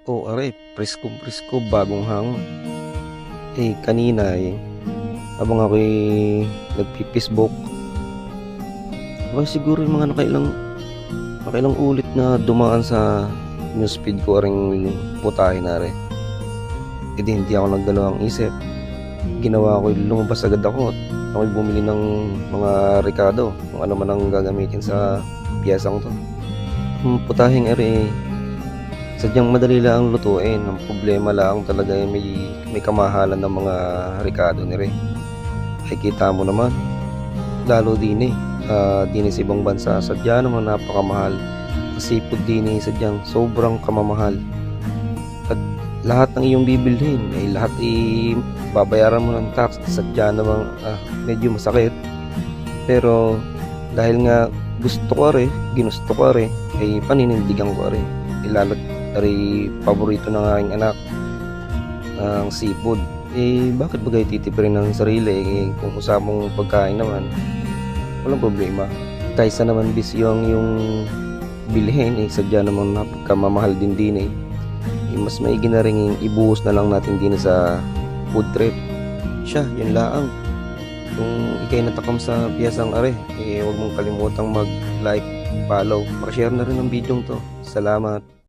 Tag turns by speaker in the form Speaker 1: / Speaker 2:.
Speaker 1: Oo, are, preskong-presko, bagong hango. Kanina, habang ako'y nagfi-Facebook, siguro yung mga nakailang ulit na dumaan sa newsfeed ko aring putahe na are. Hindi ako nagdalawang isip. Ginawa ko, lumabas agad ako at ako'y bumili ng mga rekado, kung ano man ang gagamitin sa piyesang to. Ang putaheng are, sadyang madali lang lutuin. Ang problema lang talaga ay may kamahalan ng mga rekado ni Re. Ay kita mo naman, lalo din sa ibang bansa, sadya naman napakamahal. Ang seafood din sadyang sobrang kamamahal. At lahat ng iyong bibilhin ay lahat babayaran mo ng tax. Sadya naman medyo masakit. Pero dahil nga ginusto ko ay paninindigan ko ilalagay paborito ng aking anak ng seafood. Bakit ba kayo titipirin ng sarili? Kung usapong pagkain naman, walang problema. Kaysa naman bisyo yung bilhin, sadya naman napagkamamahal din. Mas maigi na rin ibuhos na lang natin din sa food trip. Yun lang. Kung ikay natakam sa piyesang are, huwag mong kalimutang mag-like, follow, share na rin ang video to. Salamat.